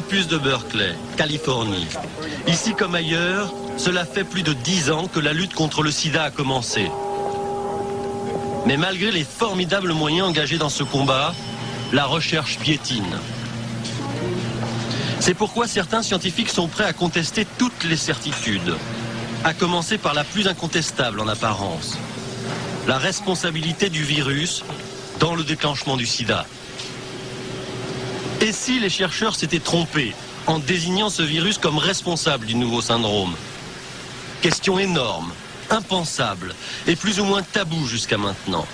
campus de Berkeley, Californie. Ici comme ailleurs, cela fait plus de 10 ans que la lutte contre le sida a commencé. Mais malgré les formidables moyens engagés dans ce combat, la recherche piétine. C'est pourquoi certains scientifiques sont prêts à contester toutes les certitudes, à commencer par la plus incontestable en apparence, la responsabilité du virus dans le déclenchement du sida. Et si les chercheurs s'étaient trompés en désignant ce virus comme responsable du nouveau syndrome? Question énorme, impensable et plus ou moins tabou jusqu'à maintenant.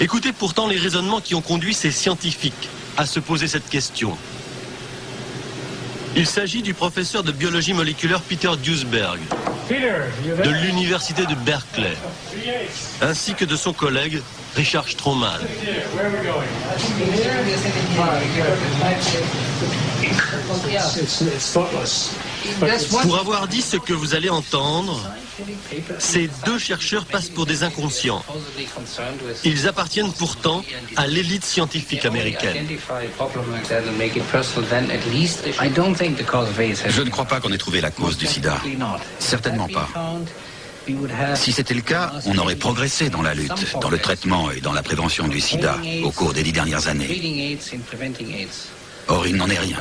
Écoutez pourtant les raisonnements qui ont conduit ces scientifiques à se poser cette question. Il s'agit du professeur de biologie moléculaire Peter Duesberg, de l'université de Berkeley, ainsi que de son collègue Richard Stroman. Pour avoir dit ce que vous allez entendre, ces deux chercheurs passent pour des inconscients. Ils appartiennent pourtant à l'élite scientifique américaine. Je ne crois pas qu'on ait trouvé la cause du sida. Certainement pas. Si c'était le cas, on aurait progressé dans la lutte, dans le traitement et dans la prévention du sida au cours des 10 dernières années. Or, il n'en est rien.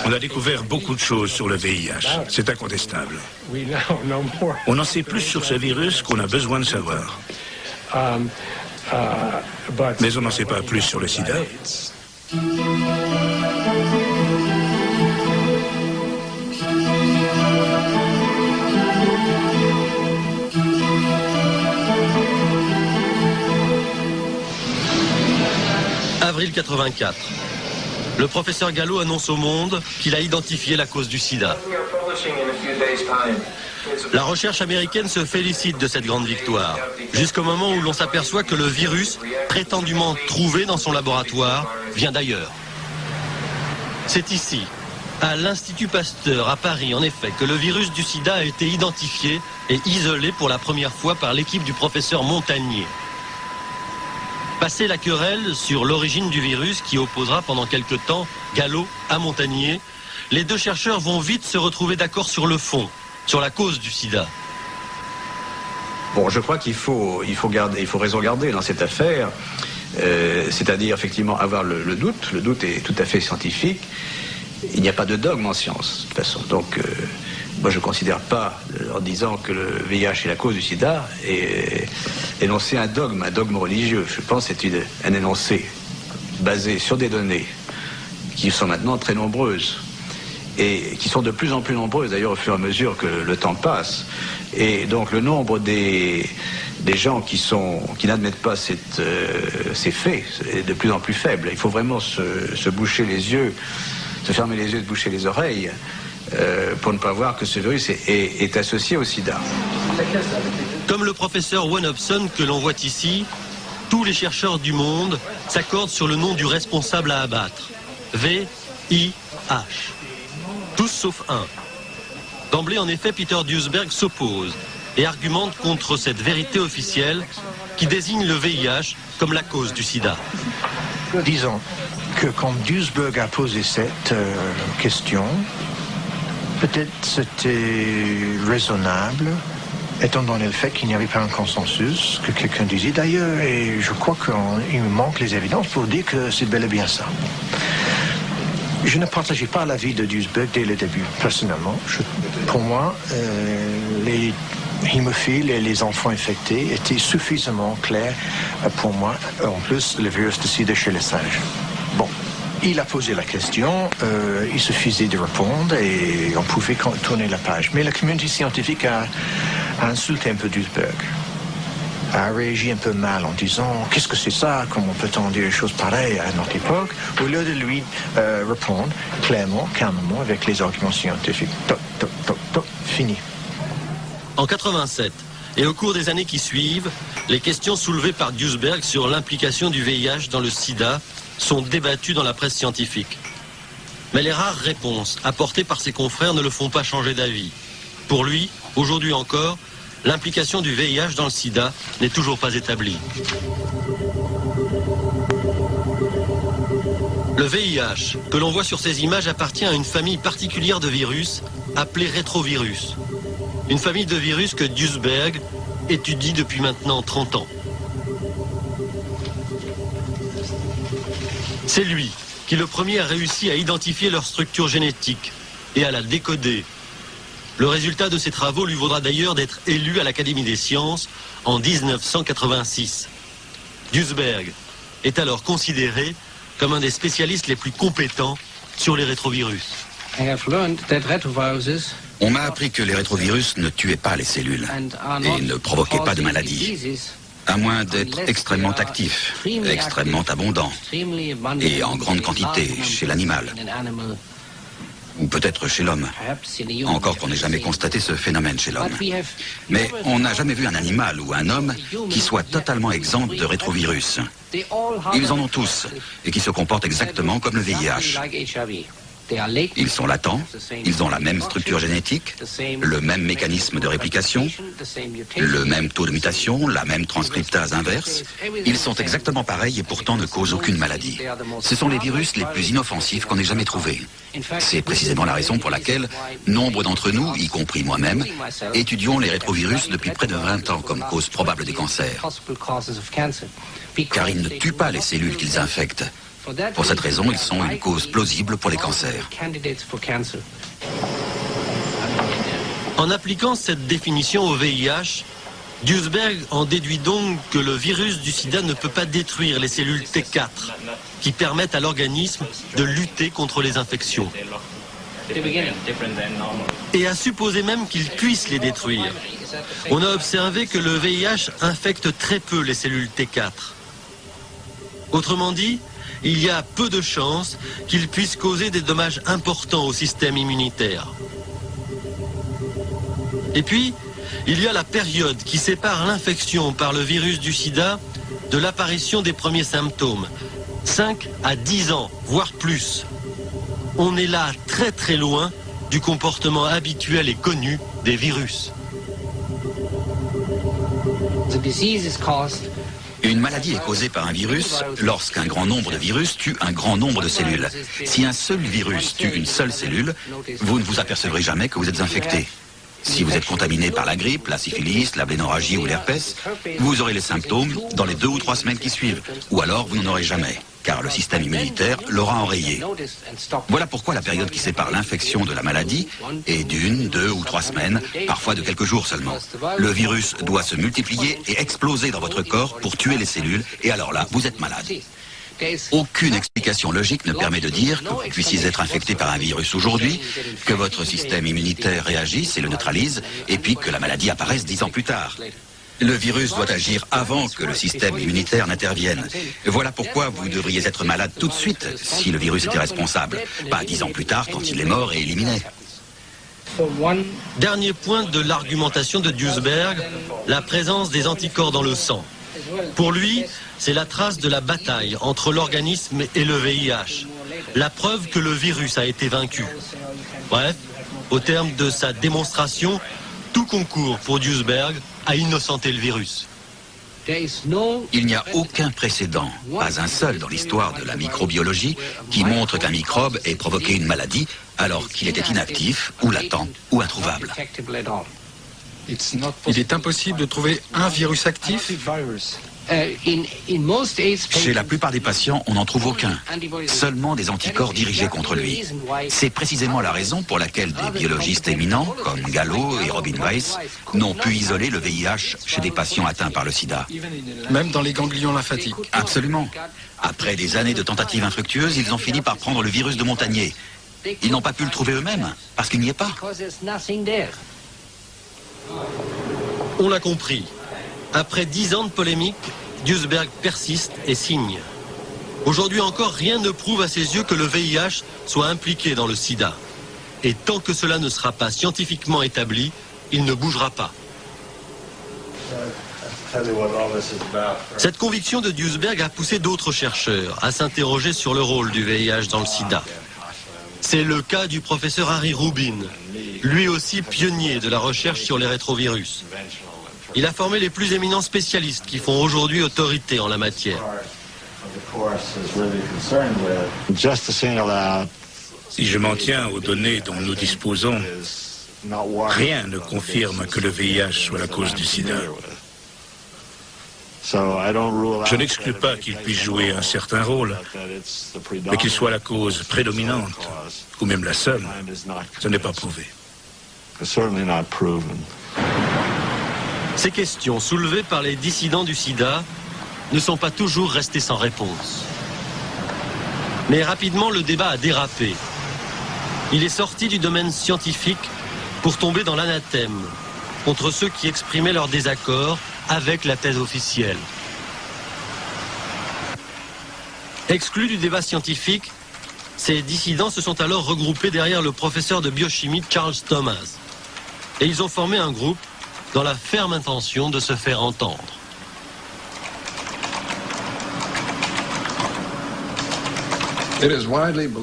On a découvert beaucoup de choses sur le VIH. C'est incontestable. On en sait plus sur ce virus qu'on a besoin de savoir. Mais on n'en sait pas plus sur le sida. Avril 84. Le professeur Gallo annonce au monde qu'il a identifié la cause du sida. La recherche américaine se félicite de cette grande victoire, jusqu'au moment où l'on s'aperçoit que le virus, prétendument trouvé dans son laboratoire, vient d'ailleurs. C'est ici, à l'Institut Pasteur à Paris, en effet, que le virus du sida a été identifié et isolé pour la première fois par l'équipe du professeur Montagnier. Passé la querelle sur l'origine du virus qui opposera pendant quelque temps Gallo à Montagnier, les deux chercheurs vont vite se retrouver d'accord sur le fond, sur la cause du sida. Bon, je crois qu'il faut raison garder dans cette affaire, c'est-à-dire effectivement avoir le doute. Le doute est tout à fait scientifique. Il n'y a pas de dogme en science, de toute façon. Donc, moi, je ne considère pas, en disant que le VIH est la cause du sida, et énoncer un dogme religieux. Je pense que c'est un énoncé basé sur des données qui sont maintenant très nombreuses et qui sont de plus en plus nombreuses, d'ailleurs, au fur et à mesure que le temps passe. Et donc, le nombre des gens qui n'admettent pas ces faits est de plus en plus faible. Il faut vraiment se boucher les yeux, se fermer les yeux, se boucher les oreilles, pour ne pas voir que ce virus est associé au sida. Comme le professeur Owen Hobson que l'on voit ici, tous les chercheurs du monde s'accordent sur le nom du responsable à abattre. VIH. Tous sauf un. D'emblée, en effet, Peter Duesberg s'oppose et argumente contre cette vérité officielle qui désigne le VIH comme la cause du sida. Disons que quand Duesberg a posé cette question, peut-être c'était raisonnable, étant donné le fait qu'il n'y avait pas un consensus, que quelqu'un disait d'ailleurs, et je crois qu'il me manque les évidences pour dire que c'est bel et bien ça. Je ne partageais pas l'avis de Duesberg dès le début, personnellement. Pour moi, les hémophiles et les enfants infectés étaient suffisamment clairs pour moi. En plus, le virus de sida chez les singes. Bon. Il a posé la question, il suffisait de répondre et on pouvait tourner la page. Mais la communauté scientifique a insulté un peu Duesberg, a réagi un peu mal en disant « Qu'est-ce que c'est ça? Comment peut-on dire des choses pareilles à notre époque ?» Au lieu de lui répondre clairement, calmement, avec les arguments scientifiques. Toc, toc, toc, toc, fini. En 87, et au cours des années qui suivent, les questions soulevées par Duesberg sur l'implication du VIH dans le sida sont débattues dans la presse scientifique. Mais les rares réponses apportées par ses confrères ne le font pas changer d'avis. Pour lui, aujourd'hui encore, l'implication du VIH dans le sida n'est toujours pas établie. Le VIH, que l'on voit sur ces images, appartient à une famille particulière de virus, appelée rétrovirus. Une famille de virus que Duesberg étudie depuis maintenant 30 ans. C'est lui qui le premier a réussi à identifier leur structure génétique et à la décoder. Le résultat de ses travaux lui vaudra d'ailleurs d'être élu à l'Académie des sciences en 1986. Duesberg est alors considéré comme un des spécialistes les plus compétents sur les rétrovirus. On m'a appris que les rétrovirus ne tuaient pas les cellules et ne provoquaient pas de maladies, à moins d'être extrêmement actifs, extrêmement abondants et en grande quantité chez l'animal, ou peut-être chez l'homme, encore qu'on n'ait jamais constaté ce phénomène chez l'homme. Mais on n'a jamais vu un animal ou un homme qui soit totalement exempt de rétrovirus. Ils en ont tous, et qui se comportent exactement comme le VIH. Ils sont latents, ils ont la même structure génétique, le même mécanisme de réplication, le même taux de mutation, la même transcriptase inverse. Ils sont exactement pareils et pourtant ne causent aucune maladie. Ce sont les virus les plus inoffensifs qu'on ait jamais trouvés. C'est précisément la raison pour laquelle nombre d'entre nous, y compris moi-même, étudions les rétrovirus depuis près de 20 ans comme cause probable des cancers. Car ils ne tuent pas les cellules qu'ils infectent. Pour cette raison, ils sont une cause plausible pour les cancers. En appliquant cette définition au VIH, Duesberg en déduit donc que le virus du sida ne peut pas détruire les cellules T4, qui permettent à l'organisme de lutter contre les infections. Et à supposer même qu'il puisse les détruire. On a observé que le VIH infecte très peu les cellules T4. Autrement dit, il y a peu de chances qu'il puisse causer des dommages importants au système immunitaire. Et puis, il y a la période qui sépare l'infection par le virus du sida de l'apparition des premiers symptômes. 5 à 10 ans, voire plus. On est là très très loin du comportement habituel et connu des virus. Une maladie est causée par un virus lorsqu'un grand nombre de virus tue un grand nombre de cellules. Si un seul virus tue une seule cellule, vous ne vous apercevrez jamais que vous êtes infecté. Si vous êtes contaminé par la grippe, la syphilis, la blénorragie ou l'herpès, vous aurez les symptômes dans les 2 ou 3 semaines qui suivent. Ou alors vous n'en aurez jamais, car le système immunitaire l'aura enrayé. Voilà pourquoi la période qui sépare l'infection de la maladie est d'1, 2 ou 3 semaines, parfois de quelques jours seulement. Le virus doit se multiplier et exploser dans votre corps pour tuer les cellules, et alors là, vous êtes malade. Aucune explication logique ne permet de dire que vous puissiez être infecté par un virus aujourd'hui, que votre système immunitaire réagisse et le neutralise, et puis que la maladie apparaisse 10 ans plus tard. Le virus doit agir avant que le système immunitaire n'intervienne. Voilà pourquoi vous devriez être malade tout de suite si le virus était responsable, pas 10 ans plus tard quand il est mort et éliminé. Dernier point de l'argumentation de Duesberg, la présence des anticorps dans le sang. Pour lui, c'est la trace de la bataille entre l'organisme et le VIH. La preuve que le virus a été vaincu. Bref, au terme de sa démonstration, tout concourt pour Duesberg à innocenter le virus. Il n'y a aucun précédent, pas un seul dans l'histoire de la microbiologie, qui montre qu'un microbe ait provoqué une maladie alors qu'il était inactif, ou latent, ou introuvable. Il est impossible de trouver un virus actif. Chez la plupart des patients, on n'en trouve aucun. Seulement des anticorps dirigés contre lui. C'est précisément la raison pour laquelle des biologistes éminents, comme Gallo et Robin Weiss, n'ont pu isoler le VIH chez des patients atteints par le sida. Même dans les ganglions lymphatiques. Absolument. Après des années de tentatives infructueuses, ils ont fini par prendre le virus de Montagnier. Ils n'ont pas pu le trouver eux-mêmes, parce qu'il n'y est pas. On l'a compris. Après 10 ans de polémique, Duesberg persiste et signe. Aujourd'hui encore, rien ne prouve à ses yeux que le VIH soit impliqué dans le sida. Et tant que cela ne sera pas scientifiquement établi, il ne bougera pas. Cette conviction de Duesberg a poussé d'autres chercheurs à s'interroger sur le rôle du VIH dans le sida. C'est le cas du professeur Harry Rubin, lui aussi pionnier de la recherche sur les rétrovirus. Il a formé les plus éminents spécialistes qui font aujourd'hui autorité en la matière. Si je m'en tiens aux données dont nous disposons, rien ne confirme que le VIH soit la cause du sida. Je n'exclus pas qu'il puisse jouer un certain rôle, mais qu'il soit la cause prédominante, ou même la seule, ce n'est pas prouvé. Ces questions soulevées par les dissidents du sida ne sont pas toujours restées sans réponse. Mais rapidement, le débat a dérapé. Il est sorti du domaine scientifique pour tomber dans l'anathème contre ceux qui exprimaient leur désaccord avec la thèse officielle. Exclus du débat scientifique, ces dissidents se sont alors regroupés derrière le professeur de biochimie Charles Thomas. Et ils ont formé un groupe dans la ferme intention de se faire entendre.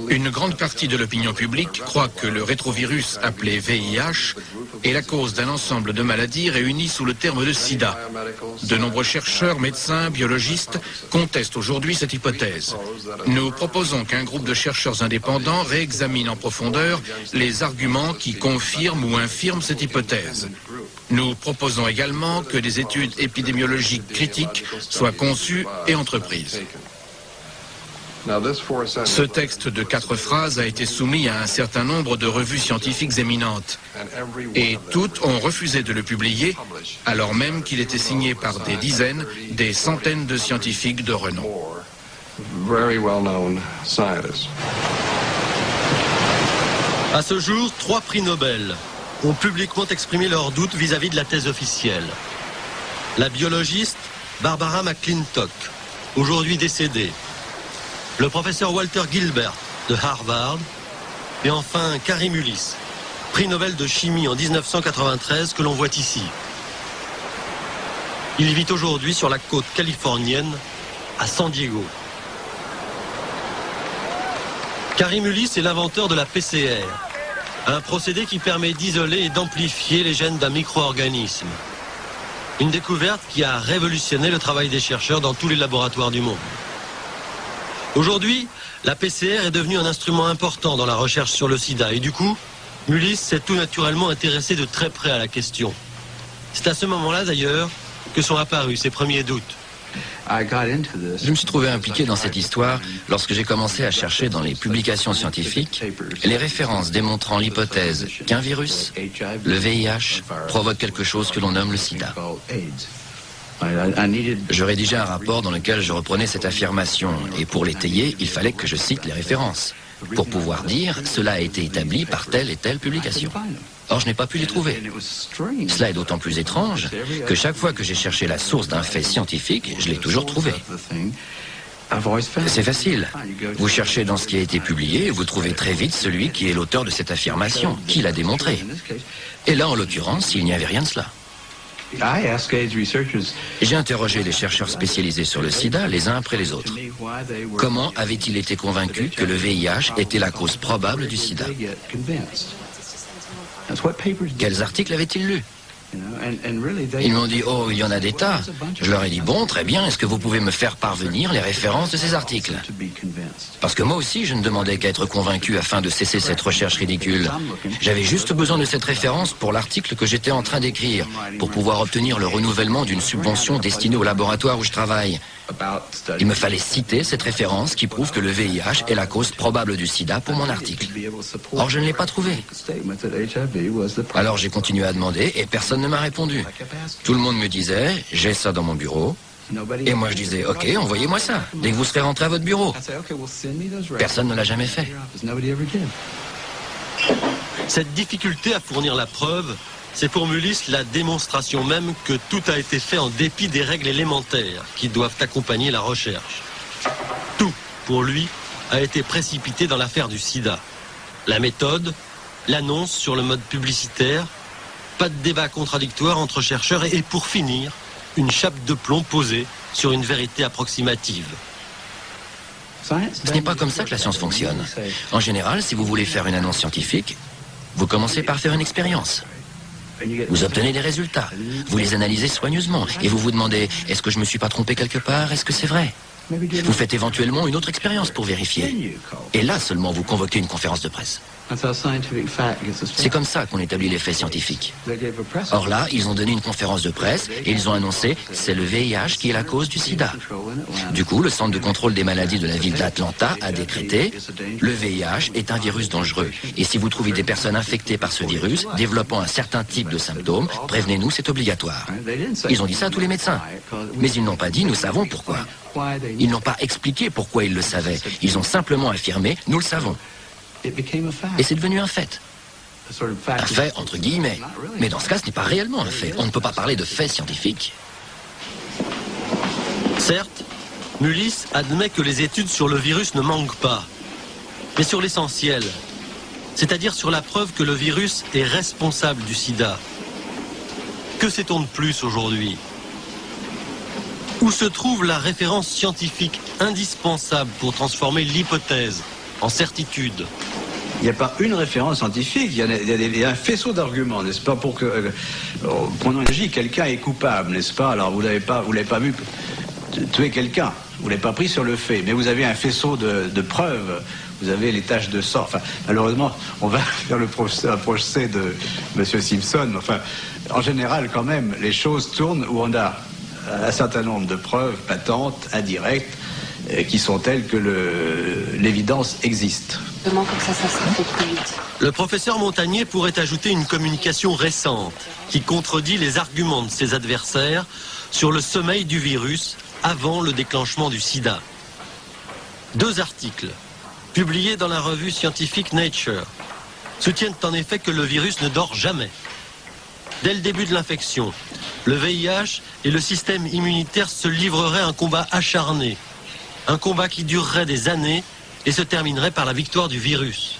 Une grande partie de l'opinion publique croit que le rétrovirus appelé VIH est la cause d'un ensemble de maladies réunies sous le terme de sida. De nombreux chercheurs, médecins, biologistes contestent aujourd'hui cette hypothèse. Nous proposons qu'un groupe de chercheurs indépendants réexamine en profondeur les arguments qui confirment ou infirment cette hypothèse. Nous proposons également que des études épidémiologiques critiques soient conçues et entreprises. Ce texte de 4 phrases a été soumis à un certain nombre de revues scientifiques éminentes et toutes ont refusé de le publier alors même qu'il était signé par des dizaines, des centaines de scientifiques de renom. À ce jour, 3 prix Nobel ont publiquement exprimé leurs doutes vis-à-vis de la thèse officielle. La biologiste Barbara McClintock, aujourd'hui décédée. Le professeur Walter Gilbert de Harvard, et enfin Karim Ulis, prix Nobel de chimie en 1993 que l'on voit ici. Il vit aujourd'hui sur la côte californienne à San Diego. Karim Ulis est l'inventeur de la PCR, un procédé qui permet d'isoler et d'amplifier les gènes d'un micro-organisme. Une découverte qui a révolutionné le travail des chercheurs dans tous les laboratoires du monde. Aujourd'hui, la PCR est devenue un instrument important dans la recherche sur le sida et du coup, Ulis s'est tout naturellement intéressé de très près à la question. C'est à ce moment-là d'ailleurs que sont apparus ses premiers doutes. Je me suis trouvé impliqué dans cette histoire lorsque j'ai commencé à chercher dans les publications scientifiques les références démontrant l'hypothèse qu'un virus, le VIH, provoque quelque chose que l'on nomme le sida. Je rédigeais un rapport dans lequel je reprenais cette affirmation et pour l'étayer, il fallait que je cite les références pour pouvoir dire cela a été établi par telle et telle publication. Or, je n'ai pas pu les trouver. Cela est d'autant plus étrange que chaque fois que j'ai cherché la source d'un fait scientifique, je l'ai toujours trouvé. C'est facile. Vous cherchez dans ce qui a été publié et vous trouvez très vite celui qui est l'auteur de cette affirmation, qui l'a démontré. Et là, en l'occurrence, il n'y avait rien de cela. J'ai interrogé les chercheurs spécialisés sur le sida les uns après les autres. Comment avaient-ils été convaincus que le VIH était la cause probable du sida? Quels articles avaient-ils lus? Ils m'ont dit, oh, il y en a des tas. Je leur ai dit, bon, très bien, est-ce que vous pouvez me faire parvenir les références de ces articles? Parce que moi aussi, je ne demandais qu'à être convaincu afin de cesser cette recherche ridicule. J'avais juste besoin de cette référence pour l'article que j'étais en train d'écrire, pour pouvoir obtenir le renouvellement d'une subvention destinée au laboratoire où je travaille. Il me fallait citer cette référence qui prouve que le VIH est la cause probable du sida pour mon article. Or, je ne l'ai pas trouvé. Alors, j'ai continué à demander et personne ne m'a répondu. Tout le monde me disait, j'ai ça dans mon bureau. Et moi, je disais, ok, envoyez-moi ça, dès que vous serez rentré à votre bureau. Personne ne l'a jamais fait. Cette difficulté à fournir la preuve, c'est pour Ulis la démonstration même que tout a été fait en dépit des règles élémentaires qui doivent accompagner la recherche. Tout, pour lui, a été précipité dans l'affaire du sida. La méthode, l'annonce sur le mode publicitaire, pas de débat contradictoire entre chercheurs et pour finir, une chape de plomb posée sur une vérité approximative. Ce n'est pas comme ça que la science fonctionne. En général, si vous voulez faire une annonce scientifique, vous commencez par faire une expérience. Vous obtenez des résultats, vous les analysez soigneusement et vous vous demandez, est-ce que je me suis pas trompé quelque part, est-ce que c'est vrai? Vous faites éventuellement une autre expérience pour vérifier. Et là seulement vous convoquez une conférence de presse. C'est comme ça qu'on établit les faits scientifiques. Or là, ils ont donné une conférence de presse et ils ont annoncé « c'est le VIH qui est la cause du sida ». Du coup, le Centre de contrôle des maladies de la ville d'Atlanta a décrété « le VIH est un virus dangereux et si vous trouvez des personnes infectées par ce virus, développant un certain type de symptômes, prévenez-nous, c'est obligatoire ». Ils ont dit ça à tous les médecins. Mais ils n'ont pas dit « nous savons pourquoi ». Ils n'ont pas expliqué pourquoi ils le savaient. Ils ont simplement affirmé « nous le savons ». Et c'est devenu un fait. Un fait entre guillemets. Mais dans ce cas, ce n'est pas réellement un fait. On ne peut pas parler de fait scientifique. Certes, Mullis admet que les études sur le virus ne manquent pas. Mais sur l'essentiel, c'est-à-dire sur la preuve que le virus est responsable du sida. Que sait-on de plus aujourd'hui? Où se trouve la référence scientifique indispensable pour transformer l'hypothèse en certitude? Il n'y a pas une référence scientifique, il y a un faisceau d'arguments, n'est-ce pas, pour que, prenons une logique, quelqu'un est coupable, n'est-ce pas? Alors vous l'avez pas vu tuer quelqu'un, vous l'avez pas pris sur le fait, mais vous avez un faisceau de preuves, vous avez les taches de sang. Enfin, malheureusement, on va faire un procès de M. Simpson. Enfin, en général, quand même, les choses tournent où on a un certain nombre de preuves patentes, indirectes, qui sont telles que l'évidence existe. Comme ça se fait plus vite. Le professeur Montagnier pourrait ajouter une communication récente qui contredit les arguments de ses adversaires sur le sommeil du virus avant le déclenchement du sida. 2 articles, publiés dans la revue scientifique Nature, soutiennent en effet que le virus ne dort jamais. Dès le début de l'infection, le VIH et le système immunitaire se livreraient un combat acharné. Un combat qui durerait des années et se terminerait par la victoire du virus.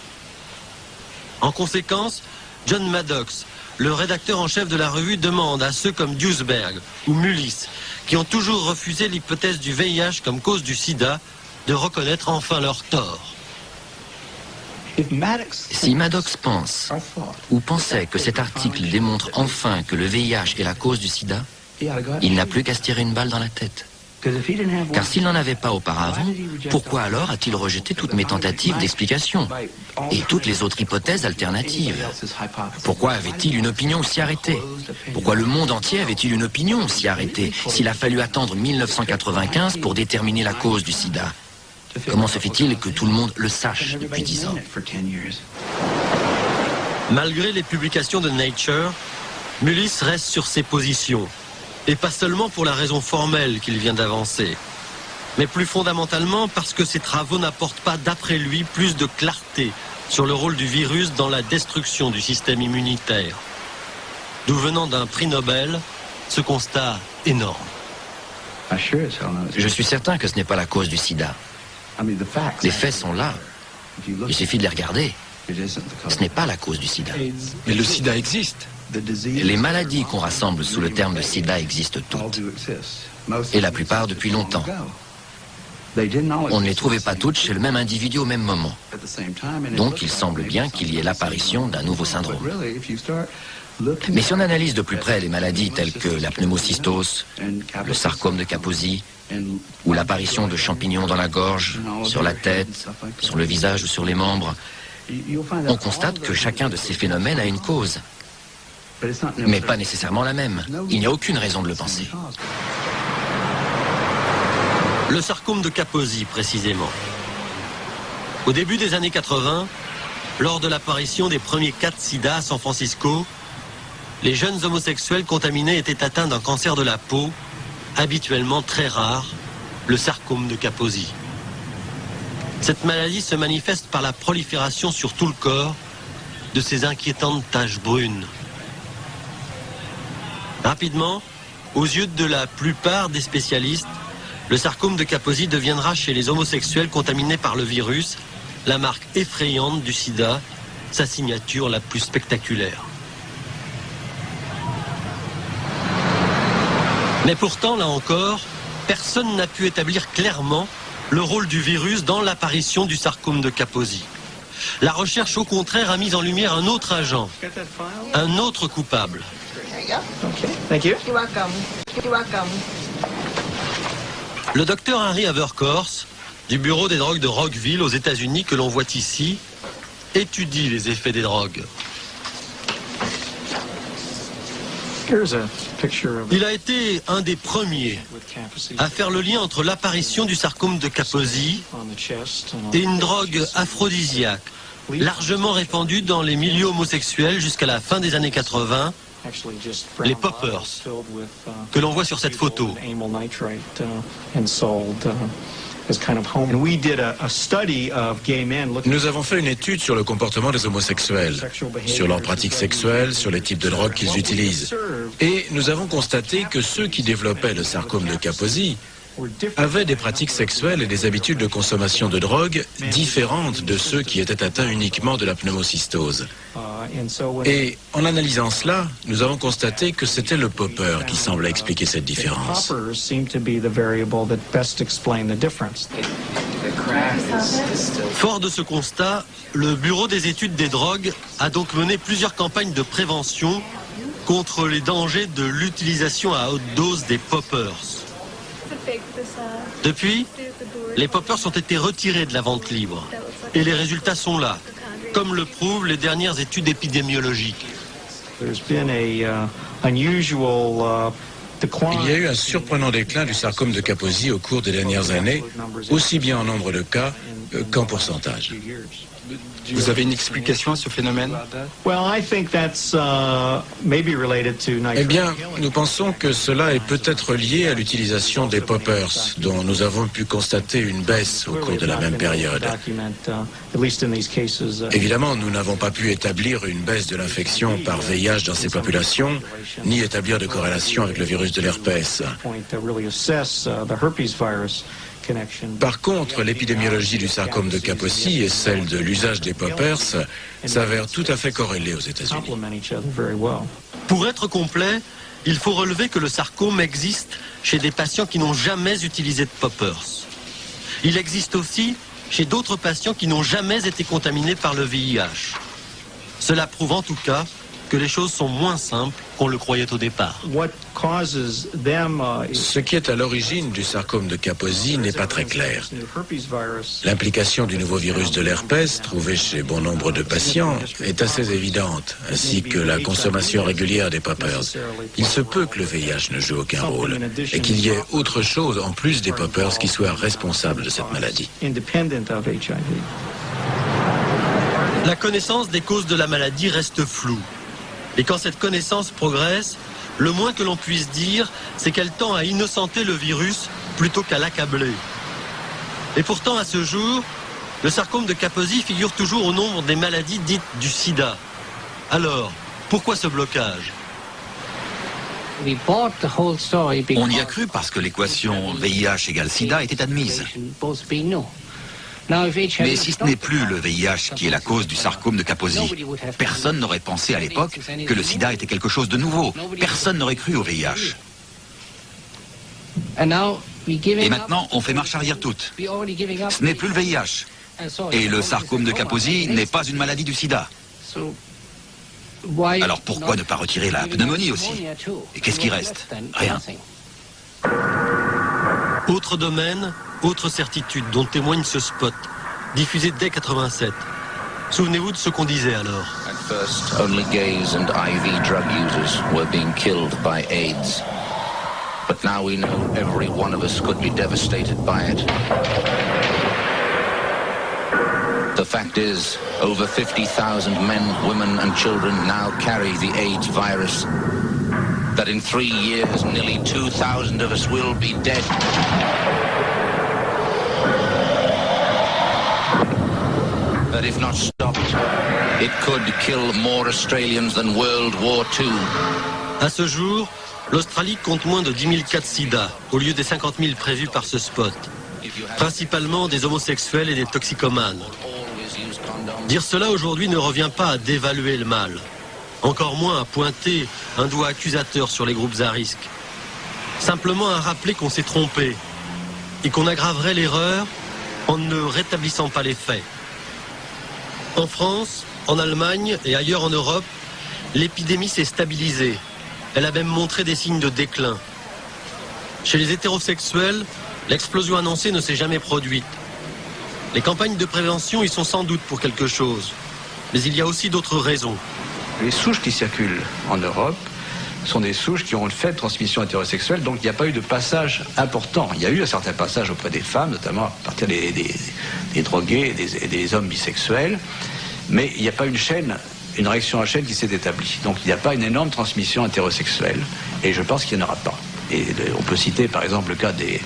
En conséquence, John Maddox, le rédacteur en chef de la revue, demande à ceux comme Duesberg ou Mullis, qui ont toujours refusé l'hypothèse du VIH comme cause du sida, de reconnaître enfin leur tort. Si Maddox pense ou pensait que cet article démontre enfin que le VIH est la cause du sida, il n'a plus qu'à se tirer une balle dans la tête. Car s'il n'en avait pas auparavant, pourquoi alors a-t-il rejeté toutes mes tentatives d'explication et toutes les autres hypothèses alternatives? Pourquoi avait-il une opinion aussi arrêtée? Pourquoi le monde entier avait-il une opinion aussi arrêtée s'il a fallu attendre 1995 pour déterminer la cause du sida? Comment se fait-il que tout le monde le sache depuis 10 ans? Malgré les publications de Nature, Mullis reste sur ses positions. Et pas seulement pour la raison formelle qu'il vient d'avancer, mais plus fondamentalement parce que ses travaux n'apportent pas, d'après lui, plus de clarté sur le rôle du virus dans la destruction du système immunitaire. D'où venant d'un prix Nobel, ce constat énorme. Je suis certain que ce n'est pas la cause du sida. Les faits sont là. Il suffit de les regarder. Ce n'est pas la cause du sida. Mais le sida existe. Les maladies qu'on rassemble sous le terme de sida existent toutes. Et la plupart depuis longtemps. On ne les trouvait pas toutes chez le même individu au même moment. Donc il semble bien qu'il y ait l'apparition d'un nouveau syndrome. Mais si on analyse de plus près les maladies telles que la pneumocystose, le sarcome de Kaposi, ou l'apparition de champignons dans la gorge, sur la tête, sur le visage ou sur les membres, on constate que chacun de ces phénomènes a une cause. Mais pas nécessairement la même. Il n'y a aucune raison de le penser. Le sarcome de Kaposi, précisément. Au début des années 80, lors de l'apparition des premiers cas de sida à San Francisco, les jeunes homosexuels contaminés étaient atteints d'un cancer de la peau, habituellement très rare, le sarcome de Kaposi. Cette maladie se manifeste par la prolifération sur tout le corps de ces inquiétantes taches brunes. Rapidement, aux yeux de la plupart des spécialistes, le sarcome de Kaposi deviendra chez les homosexuels contaminés par le virus la marque effrayante du sida, sa signature la plus spectaculaire. Mais pourtant, là encore, personne n'a pu établir clairement le rôle du virus dans l'apparition du sarcome de Kaposi. La recherche, au contraire, a mis en lumière un autre agent, un autre coupable. Le docteur Harry Haverkorst, du bureau des drogues de Rockville aux États-Unis que l'on voit ici, étudie les effets des drogues. Il a été un des premiers à faire le lien entre l'apparition du sarcome de Kaposi et une drogue aphrodisiaque largement répandue dans les milieux homosexuels jusqu'à la fin des années 80, les poppers, que l'on voit sur cette photo. Nous avons fait une étude sur le comportement des homosexuels, sur leurs pratiques sexuelles, sur les types de drogues qu'ils utilisent. Et nous avons constaté que ceux qui développaient le sarcome de Kaposi avaient des pratiques sexuelles et des habitudes de consommation de drogue différentes de ceux qui étaient atteints uniquement de la pneumocystose. Et en analysant cela, nous avons constaté que c'était le popper qui semblait expliquer cette différence. Fort de ce constat, le Bureau des études des drogues a donc mené plusieurs campagnes de prévention contre les dangers de l'utilisation à haute dose des poppers. Depuis, les poppers ont été retirés de la vente libre. Et les résultats sont là, comme le prouvent les dernières études épidémiologiques. Il y a eu un surprenant déclin du sarcome de Kaposi au cours des dernières années, aussi bien en nombre de cas qu'en pourcentage. Vous avez une explication à ce phénomène? Eh bien, nous pensons que cela est peut-être lié à l'utilisation des poppers, dont nous avons pu constater une baisse au cours de la même période. Évidemment, nous n'avons pas pu établir une baisse de l'infection par VIH dans ces populations, ni établir de corrélation avec le virus de l'herpès. Par contre, l'épidémiologie du sarcome de Kaposi et celle de l'usage des poppers s'avèrent tout à fait corrélées aux États-Unis. Pour être complet, il faut relever que le sarcome existe chez des patients qui n'ont jamais utilisé de poppers. Il existe aussi chez d'autres patients qui n'ont jamais été contaminés par le VIH. Cela prouve en tout cas que les choses sont moins simples qu'on le croyait au départ. Ce qui est à l'origine du sarcome de Kaposi n'est pas très clair. L'implication du nouveau virus de l'herpès, trouvé chez bon nombre de patients, est assez évidente, ainsi que la consommation régulière des poppers. Il se peut que le VIH ne joue aucun rôle, et qu'il y ait autre chose en plus des poppers qui soit responsable de cette maladie. La connaissance des causes de la maladie reste floue. Et quand cette connaissance progresse, le moins que l'on puisse dire, c'est qu'elle tend à innocenter le virus plutôt qu'à l'accabler. Et pourtant, à ce jour, le sarcome de Kaposi figure toujours au nombre des maladies dites du sida. Alors, pourquoi ce blocage ? On y a cru parce que l'équation VIH égale sida était admise. Mais si ce n'est plus le VIH qui est la cause du sarcome de Kaposi, personne n'aurait pensé à l'époque que le sida était quelque chose de nouveau. Personne n'aurait cru au VIH. Et maintenant, on fait marche arrière toute. Ce n'est plus le VIH. Et le sarcome de Kaposi n'est pas une maladie du sida. Alors pourquoi ne pas retirer la pneumonie aussi? Et qu'est-ce qui reste? Rien. Autre domaine, autre certitude dont témoigne ce spot, diffusé dès 87. Souvenez-vous de ce qu'on disait alors. At first, only gays and IV drug users were being killed by AIDS. But now we know every one of us could be devastated by it. The fact is, over 50,000 men, women and children now carry the AIDS virus. That in 3 years, nearly 2,000 of us will be dead. That if not stopped, it could kill more Australians than World War II. À ce jour, l'Australie compte moins de 10 000 cas de sida, au lieu des 50 000 prévus par ce spot. Principalement des homosexuels et des toxicomanes. Dire cela aujourd'hui ne revient pas à dévaluer le mal. Encore moins à pointer un doigt accusateur sur les groupes à risque. Simplement à rappeler qu'on s'est trompé et qu'on aggraverait l'erreur en ne rétablissant pas les faits. En France, en Allemagne et ailleurs en Europe, l'épidémie s'est stabilisée. Elle a même montré des signes de déclin. Chez les hétérosexuels, L'explosion annoncée ne s'est jamais produite. Les campagnes de prévention y sont sans doute pour quelque chose. Mais il y a aussi d'autres raisons. Les souches qui circulent en Europe sont des souches qui ont une faible transmission hétérosexuelle, donc il n'y a pas eu de passage important. Il y a eu un certain passage auprès des femmes, notamment à partir des drogués et des hommes bisexuels, mais il n'y a pas une réaction à chaîne qui s'est établie. Donc il n'y a pas une énorme transmission hétérosexuelle, et je pense qu'il n'y en aura pas. Et on peut citer par exemple le cas des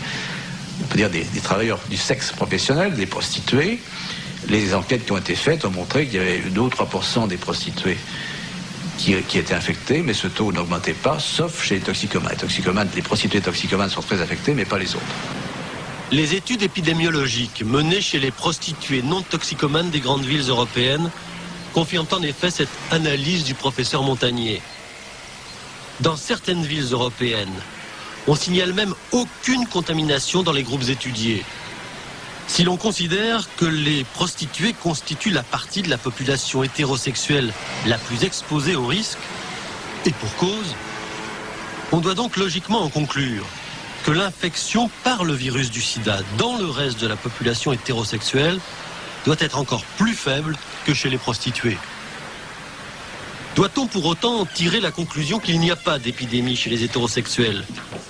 travailleurs du sexe professionnel, des prostituées. Les enquêtes qui ont été faites ont montré qu'il y avait 2 ou 3% des prostituées qui étaient infectées, mais ce taux n'augmentait pas, sauf chez les toxicomanes. Les prostituées toxicomanes sont très affectées, mais pas les autres. Les études épidémiologiques menées chez les prostituées non toxicomanes des grandes villes européennes confirment en effet cette analyse du professeur Montagnier. Dans certaines villes européennes, on signale même aucune contamination dans les groupes étudiés. Si l'on considère que les prostituées constituent la partie de la population hétérosexuelle la plus exposée au risque, et pour cause, on doit donc logiquement en conclure que l'infection par le virus du sida dans le reste de la population hétérosexuelle doit être encore plus faible que chez les prostituées. Doit-on pour autant tirer la conclusion qu'il n'y a pas d'épidémie chez les hétérosexuels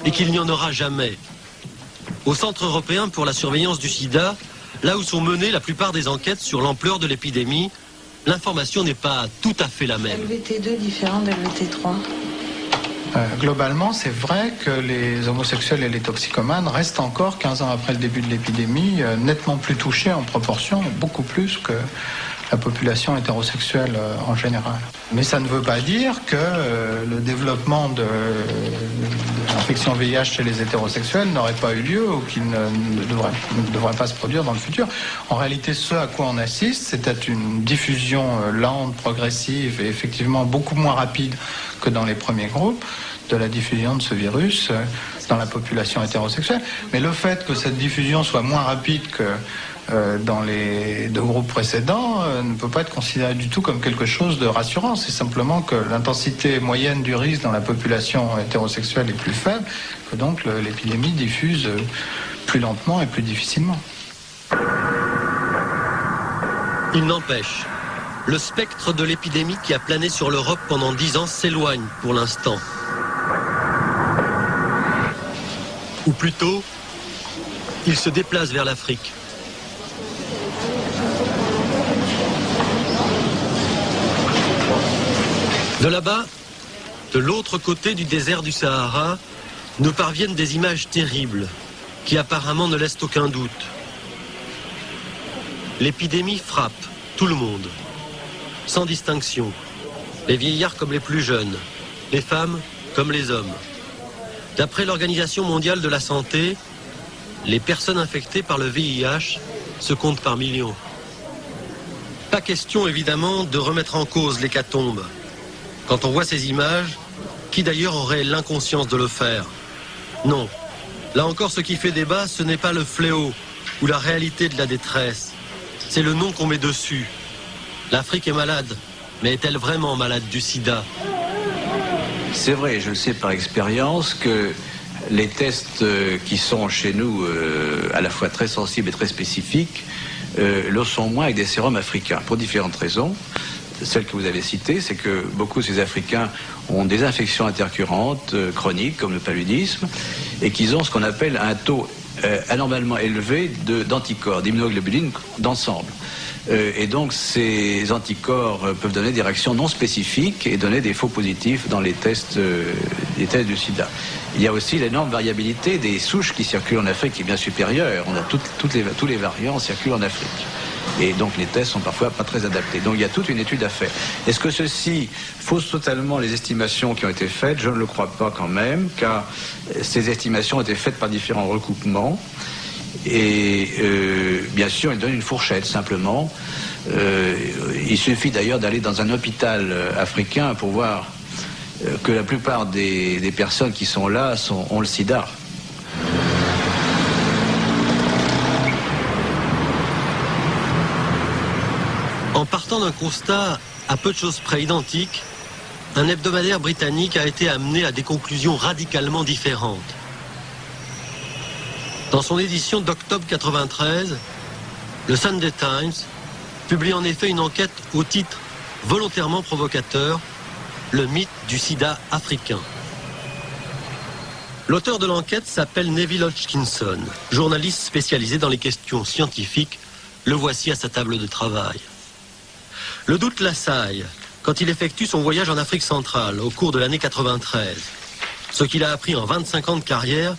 et qu'il n'y en aura jamais ? Au Centre européen pour la surveillance du sida, là où sont menées la plupart des enquêtes sur l'ampleur de l'épidémie, l'information n'est pas tout à fait la même. LVT2 différent de LVT3 ? Globalement, c'est vrai que les homosexuels et les toxicomanes restent encore, 15 ans après le début de l'épidémie, nettement plus touchés en proportion, beaucoup plus que la population hétérosexuelle en général. Mais ça ne veut pas dire que le développement de l'infection VIH chez les hétérosexuels n'aurait pas eu lieu ou qu'il ne devrait pas se produire dans le futur. En réalité, ce à quoi on assiste, c'était une diffusion lente, progressive et effectivement beaucoup moins rapide que dans les premiers groupes de la diffusion de ce virus dans la population hétérosexuelle. Mais le fait que cette diffusion soit moins rapide que dans les 2 groupes précédents ne peut pas être considéré du tout comme quelque chose de rassurant. C'est simplement que l'intensité moyenne du risque dans la population hétérosexuelle est plus faible, que donc l'épidémie diffuse plus lentement et plus difficilement. Il n'empêche, le spectre de l'épidémie qui a plané sur l'Europe pendant 10 ans s'éloigne pour l'instant. Ou plutôt, il se déplace vers l'Afrique. De là-bas, de l'autre côté du désert du Sahara, nous parviennent des images terribles qui apparemment ne laissent aucun doute. L'épidémie frappe tout le monde, sans distinction, les vieillards comme les plus jeunes, les femmes comme les hommes. D'après l'Organisation mondiale de la santé, les personnes infectées par le VIH se comptent par millions. Pas question évidemment de remettre en cause l'hécatombe. Quand on voit ces images, qui d'ailleurs aurait l'inconscience de le faire? Non. Là encore, ce qui fait débat, ce n'est pas le fléau ou la réalité de la détresse. C'est le nom qu'on met dessus. L'Afrique est malade, mais est-elle vraiment malade du sida? C'est vrai, je le sais par expérience, que les tests qui sont chez nous à la fois très sensibles et très spécifiques le sont moins avec des sérums africains, pour différentes raisons. Celle que vous avez citée, c'est que beaucoup de ces Africains ont des infections intercurrentes chroniques, comme le paludisme, et qu'ils ont ce qu'on appelle un taux anormalement élevé d'anticorps, d'immunoglobuline d'ensemble. Et donc ces anticorps peuvent donner des réactions non spécifiques et donner des faux positifs dans les tests du sida. Il y a aussi l'énorme variabilité des souches qui circulent en Afrique qui est bien supérieure. On a tous les variants circulent en Afrique. Et donc les tests sont parfois pas très adaptés. Donc il y a toute une étude à faire. Est-ce que ceci fausse totalement les estimations qui ont été faites? Je ne le crois pas quand même, car ces estimations ont été faites par différents recoupements. Et bien sûr, ils donnent une fourchette simplement. Il suffit d'ailleurs d'aller dans un hôpital africain pour voir que la plupart des personnes qui sont là ont le sida. En partant d'un constat à peu de choses près identique, un hebdomadaire britannique a été amené à des conclusions radicalement différentes. Dans son édition d'octobre 93, le Sunday Times publie en effet une enquête au titre volontairement provocateur, le mythe du sida africain. L'auteur de l'enquête s'appelle Neville Hodgkinson, journaliste spécialisé dans les questions scientifiques. Le voici à sa table de travail. Le doute l'assaille quand il effectue son voyage en Afrique centrale au cours de l'année 93. Ce qu'il a appris en 25 ans de carrière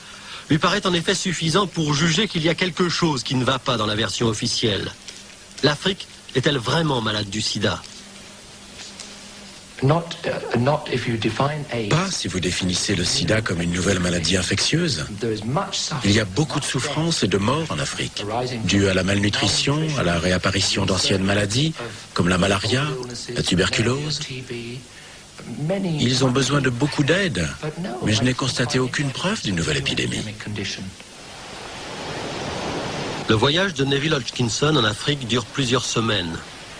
lui paraît en effet suffisant pour juger qu'il y a quelque chose qui ne va pas dans la version officielle. L'Afrique est-elle vraiment malade du sida ? Pas si vous définissez le sida comme une nouvelle maladie infectieuse. Il y a beaucoup de souffrances et de morts en Afrique, dues à la malnutrition, à la réapparition d'anciennes maladies, comme la malaria, la tuberculose. Ils ont besoin de beaucoup d'aide, mais je n'ai constaté aucune preuve d'une nouvelle épidémie. Le voyage de Neville Hodgkinson en Afrique dure plusieurs semaines.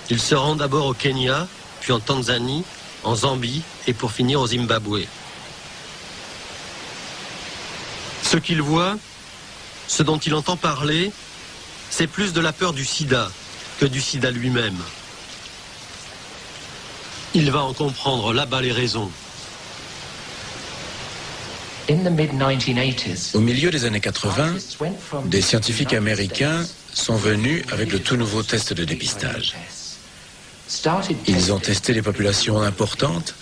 Il se rend d'abord au Kenya, puis en Tanzanie, en Zambie et pour finir au Zimbabwe. Ce qu'il voit, ce dont il entend parler, c'est plus de la peur du sida que du sida lui-même. Il va en comprendre là-bas les raisons. Au milieu des années 80, des scientifiques américains sont venus avec le tout nouveau test de dépistage. Ils ont testé les populations importantes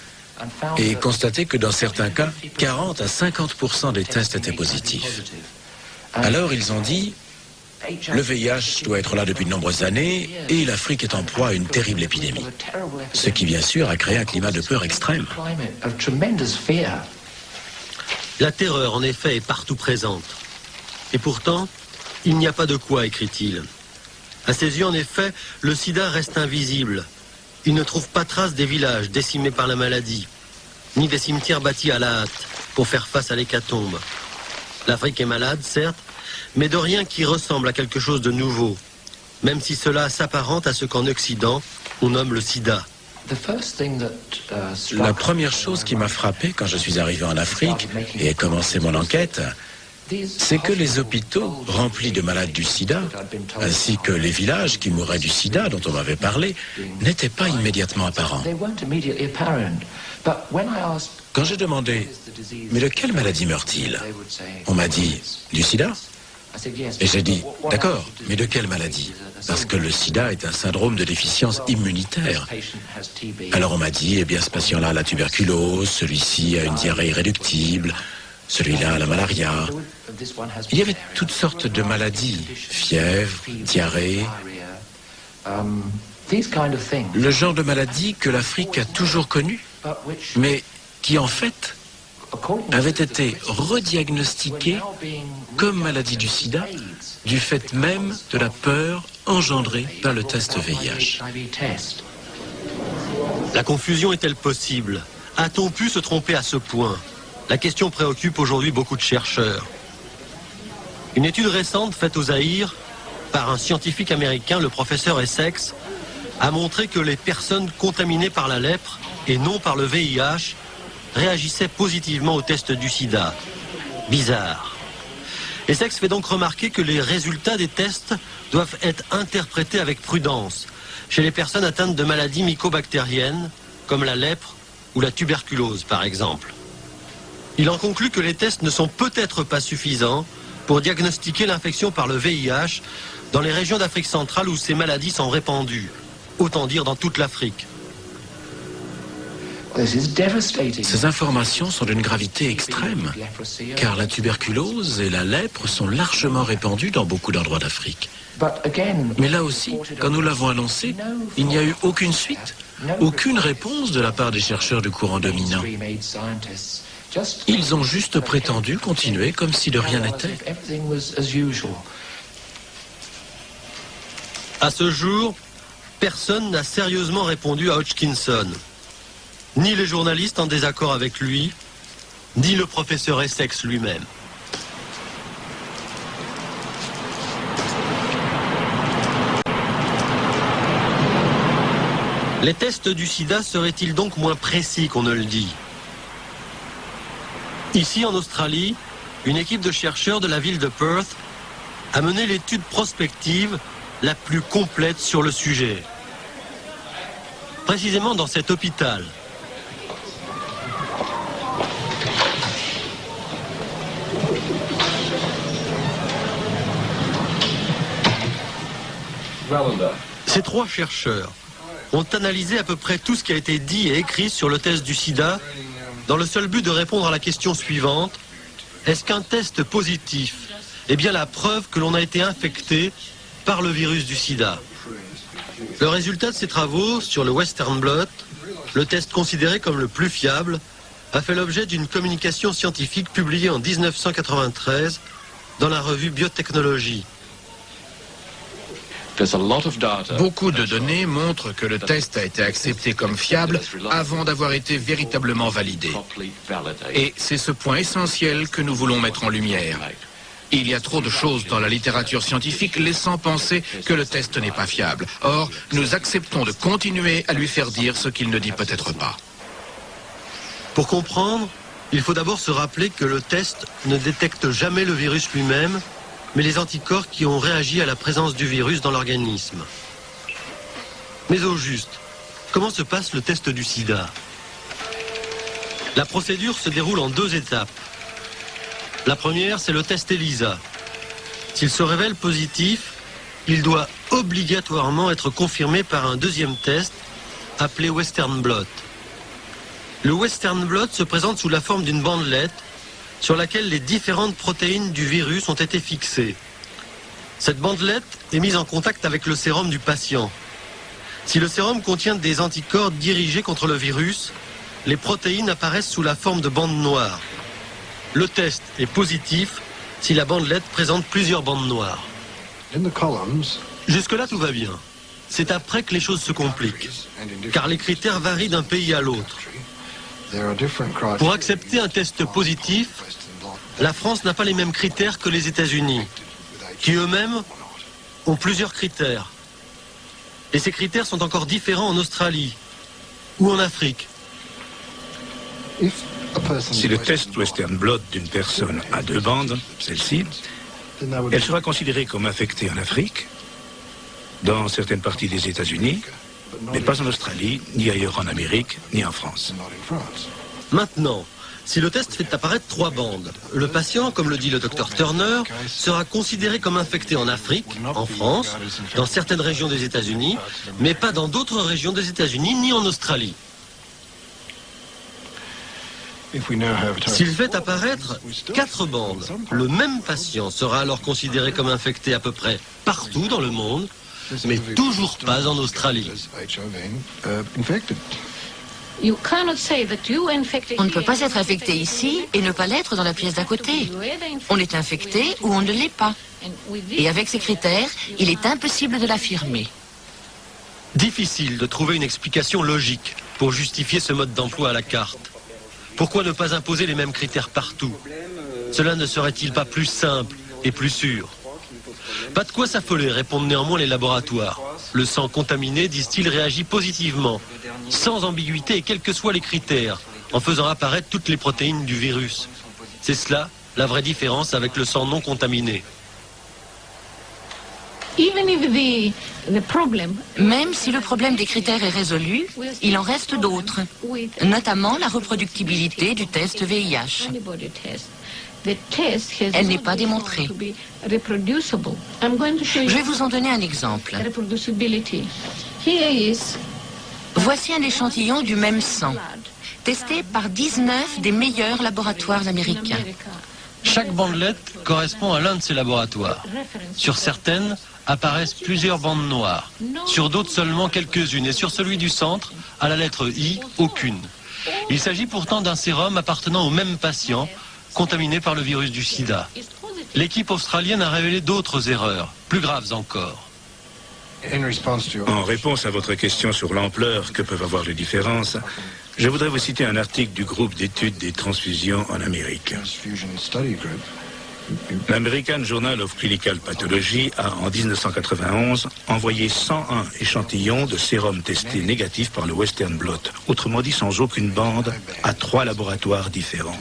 et constaté que dans certains cas, 40 à 50% des tests étaient positifs. Alors ils ont dit, le VIH doit être là depuis de nombreuses années et l'Afrique est en proie à une terrible épidémie. Ce qui bien sûr a créé un climat de peur extrême. La terreur en effet est partout présente. Et pourtant, il n'y a pas de quoi, écrit-il. À ses yeux en effet, le sida reste invisible. Il ne trouve pas trace des villages décimés par la maladie, ni des cimetières bâtis à la hâte pour faire face à l'hécatombe. L'Afrique est malade, certes, mais de rien qui ressemble à quelque chose de nouveau, même si cela s'apparente à ce qu'en Occident, on nomme le sida. La première chose qui m'a frappé quand je suis arrivé en Afrique et ai commencé mon enquête, c'est que les hôpitaux remplis de malades du sida, ainsi que les villages qui mouraient du sida dont on m'avait parlé, n'étaient pas immédiatement apparents. Quand j'ai demandé « Mais de quelle maladie meurt-il » on m'a dit « Du sida ?» Et j'ai dit « D'accord, mais de quelle maladie ?» Parce que le sida est un syndrome de déficience immunitaire. Alors on m'a dit « Eh bien, ce patient-là a la tuberculose, celui-ci a une diarrhée irréductible, celui-là a la malaria. » Il y avait toutes sortes de maladies, fièvre, diarrhée. Le genre de maladie que l'Afrique a toujours connue, mais qui en fait avait été rediagnostiquée comme maladie du sida du fait même de la peur engendrée par le test VIH. La confusion est-elle possible? A-t-on pu se tromper à ce point? La question préoccupe aujourd'hui beaucoup de chercheurs. Une étude récente faite au Zaïre par un scientifique américain, le professeur Essex, a montré que les personnes contaminées par la lèpre et non par le VIH réagissaient positivement au test du sida. Bizarre. Essex fait donc remarquer que les résultats des tests doivent être interprétés avec prudence chez les personnes atteintes de maladies mycobactériennes comme la lèpre ou la tuberculose par exemple. Il en conclut que les tests ne sont peut-être pas suffisants pour diagnostiquer l'infection par le VIH dans les régions d'Afrique centrale où ces maladies sont répandues, autant dire dans toute l'Afrique. Ces informations sont d'une gravité extrême, car la tuberculose et la lèpre sont largement répandues dans beaucoup d'endroits d'Afrique. Mais là aussi, quand nous l'avons annoncé, il n'y a eu aucune suite, aucune réponse de la part des chercheurs du courant dominant. Ils ont juste prétendu continuer comme si de rien n'était. À ce jour, personne n'a sérieusement répondu à Hodgkinson. Ni les journalistes en désaccord avec lui, ni le professeur Essex lui-même. Les tests du sida seraient-ils donc moins précis qu'on ne le dit? Ici, en Australie, une équipe de chercheurs de la ville de Perth a mené l'étude prospective la plus complète sur le sujet. Précisément dans cet hôpital, ces 3 chercheurs ont analysé à peu près tout ce qui a été dit et écrit sur le test du sida dans le seul but de répondre à la question suivante: est-ce qu'un test positif est bien la preuve que l'on a été infecté par le virus du sida? Le résultat de ces travaux sur le Western blot, le test considéré comme le plus fiable, a fait l'objet d'une communication scientifique publiée en 1993 dans la revue Biotechnology. Beaucoup de données montrent que le test a été accepté comme fiable avant d'avoir été véritablement validé. Et c'est ce point essentiel que nous voulons mettre en lumière. Il y a trop de choses dans la littérature scientifique laissant penser que le test n'est pas fiable. Or, nous acceptons de continuer à lui faire dire ce qu'il ne dit peut-être pas. Pour comprendre, il faut d'abord se rappeler que le test ne détecte jamais le virus lui-même, mais les anticorps qui ont réagi à la présence du virus dans l'organisme. Mais au juste, comment se passe le test du sida? La procédure se déroule en 2 étapes. La première, c'est le test ELISA. S'il se révèle positif, il doit obligatoirement être confirmé par un 2e test appelé Western blot. Le Western blot se présente sous la forme d'une bandelette sur laquelle les différentes protéines du virus ont été fixées. Cette bandelette est mise en contact avec le sérum du patient. Si le sérum contient des anticorps dirigés contre le virus, les protéines apparaissent sous la forme de bandes noires. Le test est positif si la bandelette présente plusieurs bandes noires. Jusque-là, tout va bien. C'est après que les choses se compliquent, car les critères varient d'un pays à l'autre. Pour accepter un test positif, la France n'a pas les mêmes critères que les États-Unis, qui eux-mêmes ont plusieurs critères. Et ces critères sont encore différents en Australie ou en Afrique. Si le test Western blot d'une personne a 2 bandes, celle-ci, elle sera considérée comme infectée en Afrique, dans certaines parties des États-Unis, mais pas en Australie, ni ailleurs en Amérique, ni en France. Maintenant, si le test fait apparaître 3 bandes, le patient, comme le dit le docteur Turner, sera considéré comme infecté en Afrique, en France, dans certaines régions des États-Unis, mais pas dans d'autres régions des États-Unis ni en Australie. S'il fait apparaître 4 bandes, le même patient sera alors considéré comme infecté à peu près partout dans le monde, mais toujours pas en Australie. On ne peut pas être infecté ici et ne pas l'être dans la pièce d'à côté. On est infecté ou on ne l'est pas. Et avec ces critères, il est impossible de l'affirmer. Difficile de trouver une explication logique pour justifier ce mode d'emploi à la carte. Pourquoi ne pas imposer les mêmes critères partout? Cela ne serait-il pas plus simple et plus sûr? Pas de quoi s'affoler, répondent néanmoins les laboratoires. Le sang contaminé, disent-ils, réagit positivement, sans ambiguïté et quels que soient les critères, en faisant apparaître toutes les protéines du virus. C'est cela, la vraie différence avec le sang non contaminé. Même si le problème des critères est résolu, il en reste d'autres, notamment la reproductibilité du test VIH. Elle n'est pas démontrée. Je vais vous en donner un exemple. Voici un échantillon du même sang, testé par 19 des meilleurs laboratoires américains. Chaque bandelette correspond à l'un de ces laboratoires. Sur certaines apparaissent plusieurs bandes noires, sur d'autres seulement quelques-unes, et sur celui du centre, à la lettre I, aucune. Il s'agit pourtant d'un sérum appartenant au même patient, contaminé par le virus du sida. L'équipe australienne a révélé d'autres erreurs, plus graves encore. En réponse à votre question sur l'ampleur que peuvent avoir les différences, je voudrais vous citer un article du groupe d'études des transfusions en Amérique. L'American Journal of Clinical Pathology a, en 1991, envoyé 101 échantillons de sérum testés négatifs par le Western blot, autrement dit sans aucune bande, à 3 laboratoires différents.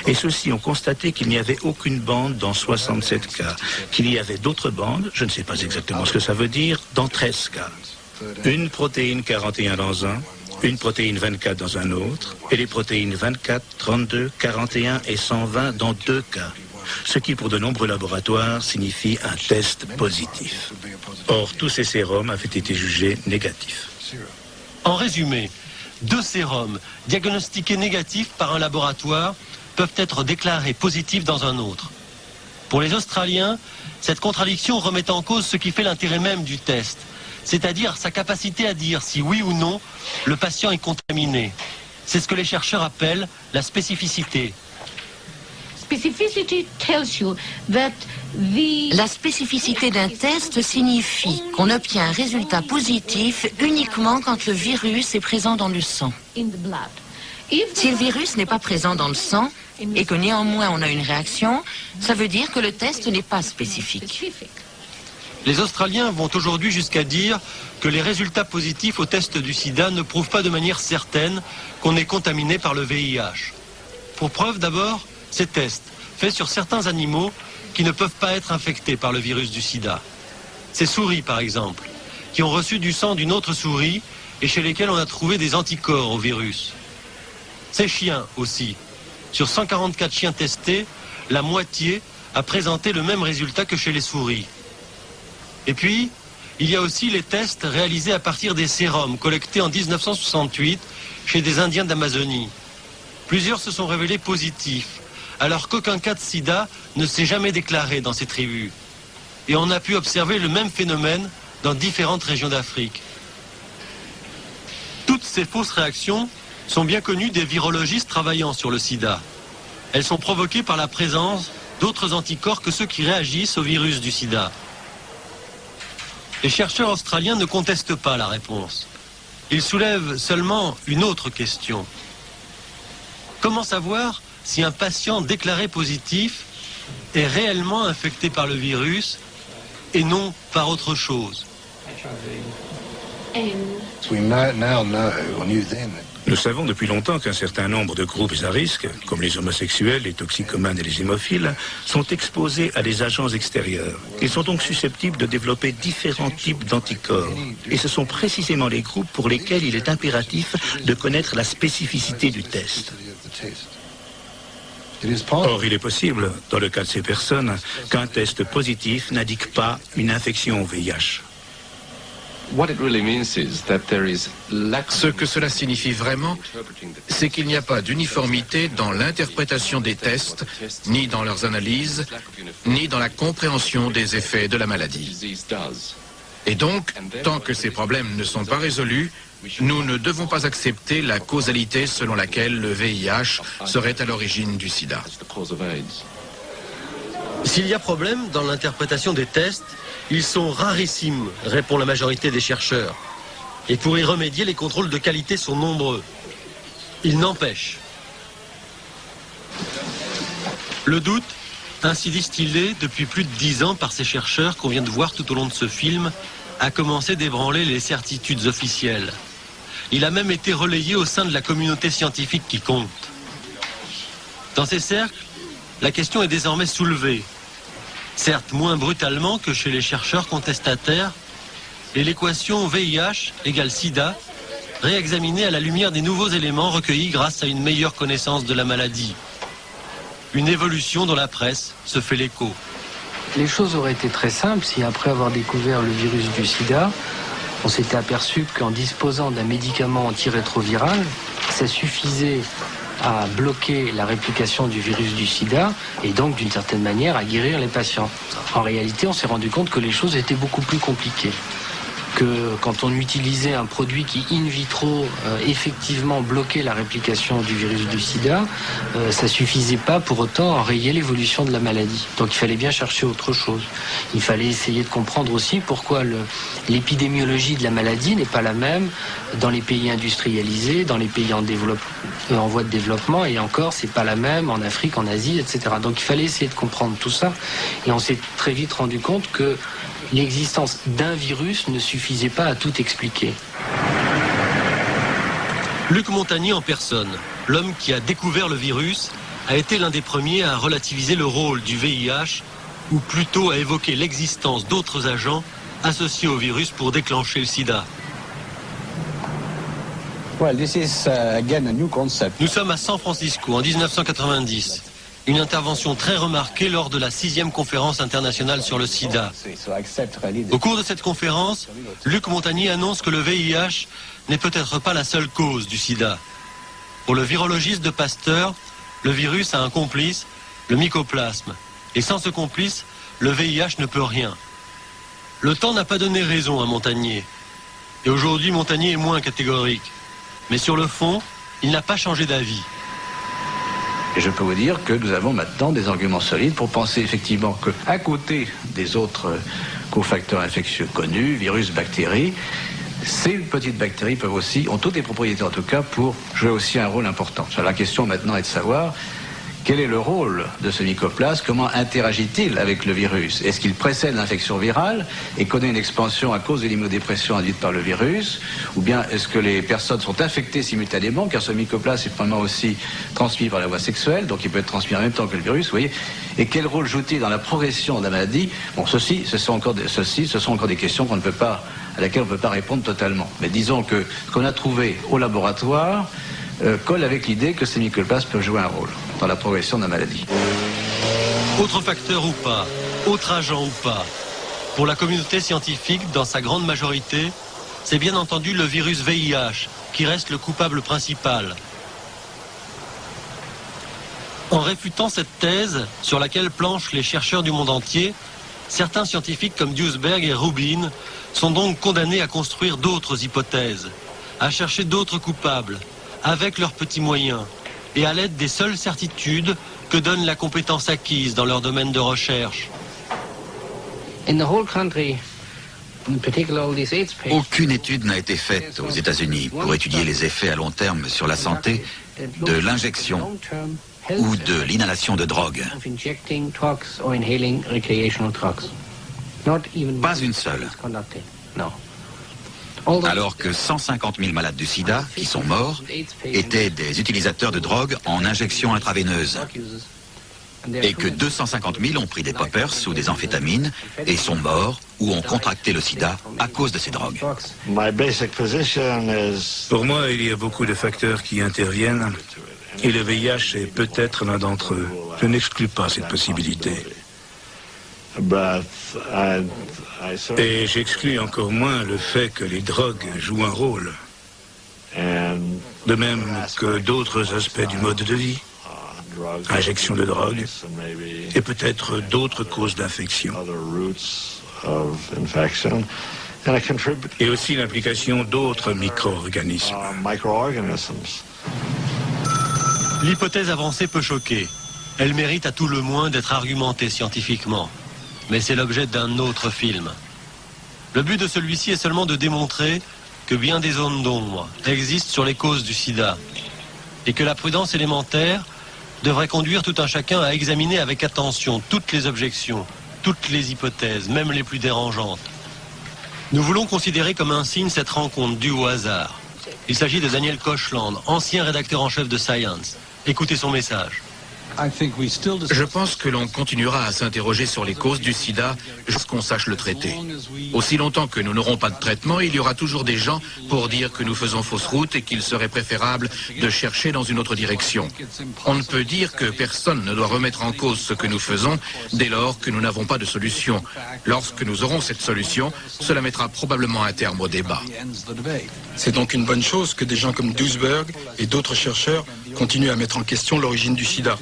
Et ceux-ci ont constaté qu'il n'y avait aucune bande dans 67 cas, qu'il y avait d'autres bandes, je ne sais pas exactement ce que ça veut dire, dans 13 cas. Une protéine 41 dans un, une protéine 24 dans un autre, et les protéines 24, 32, 41 et 120 dans 2 cas. Ce qui, pour de nombreux laboratoires, signifie un test positif. Or, tous ces sérums avaient été jugés négatifs. En résumé, 2 sérums diagnostiqués négatifs par un laboratoire peuvent être déclarés positifs dans un autre. Pour les Australiens, cette contradiction remet en cause ce qui fait l'intérêt même du test, c'est-à-dire sa capacité à dire si oui ou non le patient est contaminé. C'est ce que les chercheurs appellent la spécificité. La spécificité d'un test signifie qu'on obtient un résultat positif uniquement quand le virus est présent dans le sang. Si le virus n'est pas présent dans le sang et que néanmoins on a une réaction, ça veut dire que le test n'est pas spécifique. Les Australiens vont aujourd'hui jusqu'à dire que les résultats positifs au test du sida ne prouvent pas de manière certaine qu'on est contaminé par le VIH. Pour preuve d'abord, ces tests, faits sur certains animaux qui ne peuvent pas être infectés par le virus du sida. Ces souris, par exemple, qui ont reçu du sang d'une autre souris et chez lesquelles on a trouvé des anticorps au virus. Ces chiens aussi. Sur 144 chiens testés, la moitié a présenté le même résultat que chez les souris. Et puis, il y a aussi les tests réalisés à partir des sérums collectés en 1968 chez des Indiens d'Amazonie. Plusieurs se sont révélés positifs, alors qu'aucun cas de sida ne s'est jamais déclaré dans ces tribus. Et on a pu observer le même phénomène dans différentes régions d'Afrique. Toutes ces fausses réactions sont bien connues des virologistes travaillant sur le sida. Elles sont provoquées par la présence d'autres anticorps que ceux qui réagissent au virus du sida. Les chercheurs australiens ne contestent pas la réponse. Ils soulèvent seulement une autre question. Comment savoir si un patient déclaré positif est réellement infecté par le virus et non par autre chose? Nous savons depuis longtemps qu'un certain nombre de groupes à risque, comme les homosexuels, les toxicomanes et les hémophiles, sont exposés à des agents extérieurs. Ils sont donc susceptibles de développer différents types d'anticorps. Et ce sont précisément les groupes pour lesquels il est impératif de connaître la spécificité du test. Or, il est possible, dans le cas de ces personnes, qu'un test positif n'indique pas une infection au VIH. Ce que cela signifie vraiment, c'est qu'il n'y a pas d'uniformité dans l'interprétation des tests, ni dans leurs analyses, ni dans la compréhension des effets de la maladie. Et donc, tant que ces problèmes ne sont pas résolus, nous ne devons pas accepter la causalité selon laquelle le VIH serait à l'origine du sida. S'il y a problème dans l'interprétation des tests, ils sont rarissimes, répond la majorité des chercheurs. Et pour y remédier, les contrôles de qualité sont nombreux. Il n'empêche. Le doute, ainsi distillé depuis plus de 10 ans par ces chercheurs qu'on vient de voir tout au long de ce film, a commencé d'ébranler les certitudes officielles. Il a même été relayé au sein de la communauté scientifique qui compte. Dans ces cercles, la question est désormais soulevée. Certes moins brutalement que chez les chercheurs contestataires, et l'équation VIH égale sida, réexaminée à la lumière des nouveaux éléments recueillis grâce à une meilleure connaissance de la maladie. Une évolution dont la presse se fait l'écho. Les choses auraient été très simples si, après avoir découvert le virus du sida, on s'était aperçu qu'en disposant d'un médicament antirétroviral, ça suffisait à bloquer la réplication du virus du sida et donc, d'une certaine manière, à guérir les patients. En réalité, on s'est rendu compte que les choses étaient beaucoup plus compliquées. que quand on utilisait un produit qui in vitro effectivement bloquait la réplication du virus du sida, ça suffisait pas pour autant enrayer l'évolution de la maladie. Donc il fallait bien chercher autre chose. Il fallait essayer de comprendre aussi pourquoi l'épidémiologie de la maladie n'est pas la même dans les pays industrialisés, dans les pays en voie de développement, et encore c'est pas la même en Afrique, en Asie, etc. Donc il fallait essayer de comprendre tout ça, et on s'est très vite rendu compte que l'existence d'un virus ne suffisait pas à tout expliquer. Luc Montagnier en personne, l'homme qui a découvert le virus, a été l'un des premiers à relativiser le rôle du VIH, ou plutôt à évoquer l'existence d'autres agents associés au virus pour déclencher le sida. Nous sommes à San Francisco en 1990. Une intervention très remarquée lors de la 6e conférence internationale sur le sida. Au cours de cette conférence, Luc Montagnier annonce que le VIH n'est peut-être pas la seule cause du sida. Pour le virologiste de Pasteur, le virus a un complice, le mycoplasme. Et sans ce complice, le VIH ne peut rien. Le temps n'a pas donné raison à Montagnier. Et aujourd'hui, Montagnier est moins catégorique. Mais sur le fond, il n'a pas changé d'avis. Et je peux vous dire que nous avons maintenant des arguments solides pour penser effectivement qu'à côté des autres cofacteurs infectieux connus, virus, bactéries, ces petites bactéries peuvent aussi, ont toutes les propriétés en tout cas, pour jouer aussi un rôle important. La question maintenant est de savoir quel est le rôle de ce mycoplasme, comment interagit-il avec le virus? Est-ce qu'il précède l'infection virale et connaît une expansion à cause de l'immunodépression induite par le virus? Ou bien est-ce que les personnes sont infectées simultanément, car ce mycoplasme est probablement aussi transmis par la voie sexuelle, donc il peut être transmis en même temps que le virus, vous voyez? Et quel rôle joue-t-il dans la progression de la maladie? Bon, ce sont encore des questions à laquelle on ne peut pas répondre totalement. Mais disons que ce qu'on a trouvé au laboratoire colle avec l'idée que ces mycoplasmes peuvent jouer un rôle dans la progression de la maladie. Autre facteur ou pas, autre agent ou pas, pour la communauté scientifique, dans sa grande majorité, c'est bien entendu le virus VIH qui reste le coupable principal. En réfutant cette thèse, sur laquelle planchent les chercheurs du monde entier, certains scientifiques comme Duesberg et Rubin sont donc condamnés à construire d'autres hypothèses, à chercher d'autres coupables, avec leurs petits moyens, et à l'aide des seules certitudes que donne la compétence acquise dans leur domaine de recherche. Aucune étude n'a été faite aux États-Unis pour étudier les effets à long terme sur la santé de l'injection ou de l'inhalation de drogue. Pas une seule. Alors que 150 000 malades du sida, qui sont morts, étaient des utilisateurs de drogue en injection intraveineuse. Et que 250 000 ont pris des poppers ou des amphétamines et sont morts ou ont contracté le sida à cause de ces drogues. Pour moi, il y a beaucoup de facteurs qui interviennent et le VIH est peut-être l'un d'entre eux. Je n'exclus pas cette possibilité. Et j'exclus encore moins le fait que les drogues jouent un rôle. De même que d'autres aspects du mode de vie. Injection de drogue et peut-être d'autres causes d'infection. Et aussi l'implication d'autres micro-organismes. L'hypothèse avancée peut choquer. Elle mérite à tout le moins d'être argumentée scientifiquement. Mais c'est l'objet d'un autre film. Le but de celui-ci est seulement de démontrer que bien des zones d'ombre existent sur les causes du sida et que la prudence élémentaire devrait conduire tout un chacun à examiner avec attention toutes les objections, toutes les hypothèses, même les plus dérangeantes. Nous voulons considérer comme un signe cette rencontre due au hasard. Il s'agit de Daniel Koshland, ancien rédacteur en chef de Science. Écoutez son message. Je pense que l'on continuera à s'interroger sur les causes du sida jusqu'à ce qu'on sache le traiter. Aussi longtemps que nous n'aurons pas de traitement, il y aura toujours des gens pour dire que nous faisons fausse route et qu'il serait préférable de chercher dans une autre direction. On ne peut dire que personne ne doit remettre en cause ce que nous faisons dès lors que nous n'avons pas de solution. Lorsque nous aurons cette solution, cela mettra probablement un terme au débat. C'est donc une bonne chose que des gens comme Duesberg et d'autres chercheurs continuent à mettre en question l'origine du sida.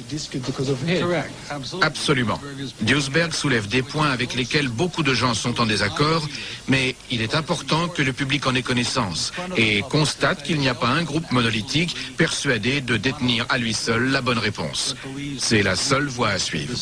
Absolument. Duesberg soulève des points avec lesquels beaucoup de gens sont en désaccord, mais il est important que le public en ait connaissance et constate qu'il n'y a pas un groupe monolithique persuadé de détenir à lui seul la bonne réponse. C'est la seule voie à suivre.